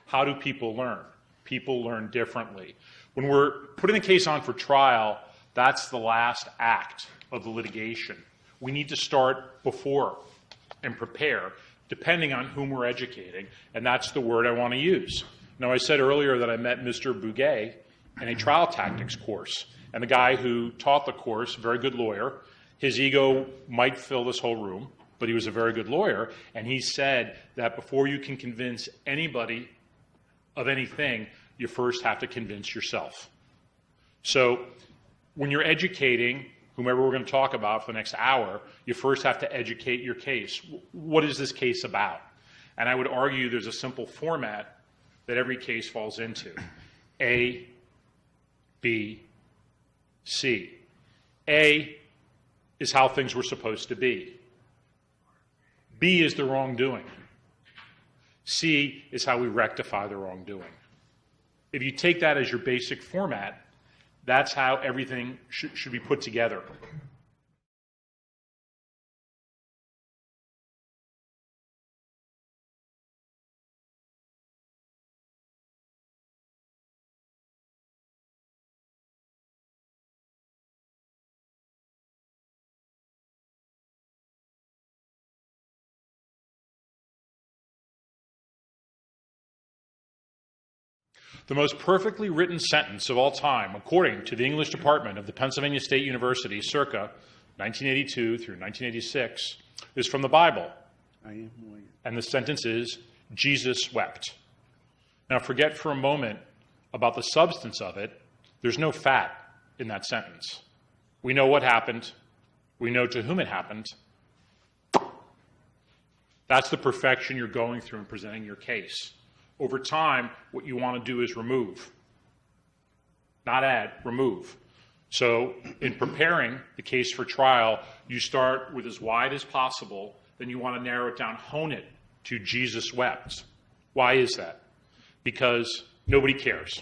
How do people learn? People learn differently. When we're putting a case on for trial, that's the last act of the litigation. We need to start before and prepare, depending on whom we're educating, and that's the word I want to use. Now, I said earlier that I met Mr. Bouguet in a trial tactics course, and the guy who taught the course, a very good lawyer, his ego might fill this whole room, but he was a very good lawyer, and he said that before you can convince anybody of anything, you first have to convince yourself. So when you're educating whomever we're going to talk about for the next hour, you first have to educate your case. What is this case about? And I would argue there's a simple format that every case falls into. A, B, C. A is how things were supposed to be. B is the wrongdoing. C is how we rectify the wrongdoing. If you take that as your basic format, that's how everything should be put together. The most perfectly written sentence of all time, according to the English department of the Pennsylvania State University, circa 1982 through 1986, is from the Bible. And the sentence is, Jesus wept. Now, forget for a moment about the substance of it. There's no fat in that sentence. We know what happened. We know to whom it happened. That's the perfection you're going through in presenting your case. Over time, what you want to do is remove. Not add, remove. So in preparing the case for trial, you start with as wide as possible, then you want to narrow it down, hone it to Jesus wept. Why is that? Because nobody cares.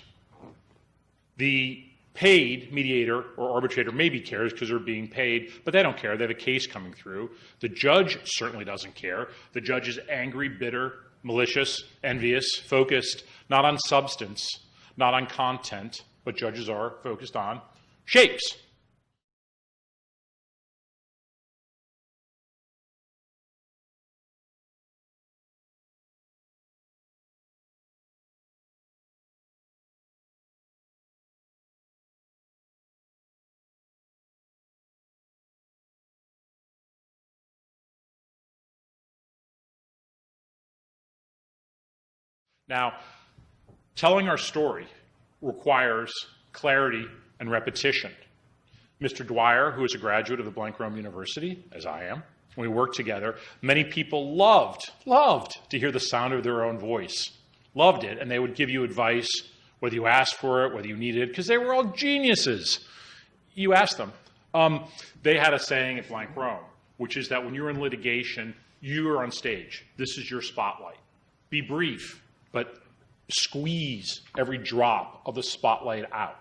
The paid mediator or arbitrator maybe cares because they're being paid, but they don't care. They have a case coming through. The judge certainly doesn't care. The judge is angry, bitter, malicious, envious, focused not on substance, not on content, what judges are focused on, shapes. Now, telling our story requires clarity and repetition. Mr. Dwyer, who is a graduate of the Blank Rome University, as I am, when we worked together, many people loved to hear the sound of their own voice. Loved it, and they would give you advice, whether you asked for it, whether you needed it, because they were all geniuses. You asked them. They had a saying at Blank Rome, which is that when you're in litigation, you are on stage. This is your spotlight. Be brief, but squeeze every drop of the spotlight out.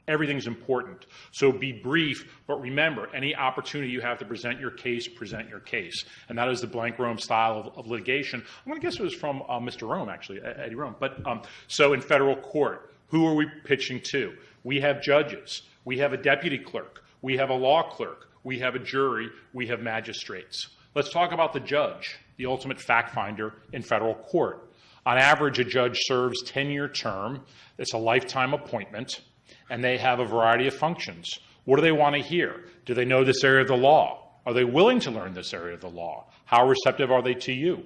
Everything's important. So be brief, but remember, any opportunity you have to present your case, present your case. And that is the Blank Rome style of litigation. I'm going to guess it was from Mr. Rome, actually, Eddie Rome. But so in federal court, who are we pitching to? We have judges. We have a deputy clerk. We have a law clerk. We have a jury. We have magistrates. Let's talk about the judge, the ultimate fact finder in federal court. On average, a judge serves 10-year term. It's a lifetime appointment, and they have a variety of functions. What do they want to hear? Do they know this area of the law? Are they willing to learn this area of the law? How receptive are they to you?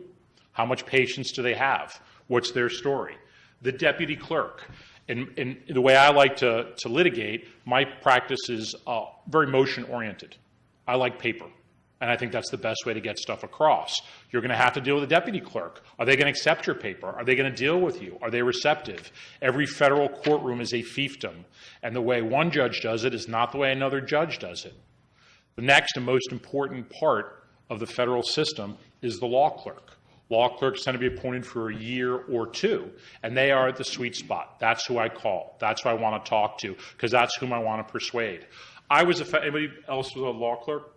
How much patience do they have? What's their story? The deputy clerk. In the way I like to litigate, my practice is very motion-oriented. I like paper. And I think that's the best way to get stuff across. You're going to have to deal with a deputy clerk. Are they going to accept your paper? Are they going to deal with you? Are they receptive? Every federal courtroom is a fiefdom. And the way one judge does it is not the way another judge does it. The next and most important part of the federal system is the law clerk. Law clerks tend to be appointed for a year or two, and they are at the sweet spot. That's who I call. That's who I want to talk to, because that's whom I want to persuade. Anybody else was a law clerk?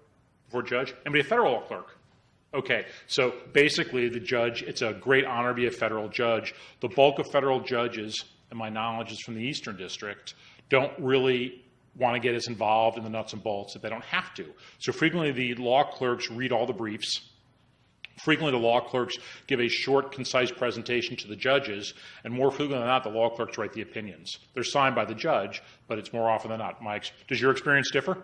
Before judge? Anybody a federal law clerk? Okay, so basically the judge, it's a great honor to be a federal judge. The bulk of federal judges, and my knowledge is from the Eastern District, don't really want to get as involved in the nuts and bolts if they don't have to. So frequently the law clerks read all the briefs. Frequently the law clerks give a short, concise presentation to the judges, and more frequently than not, the law clerks write the opinions. They're signed by the judge, but it's more often than not. Does your experience differ?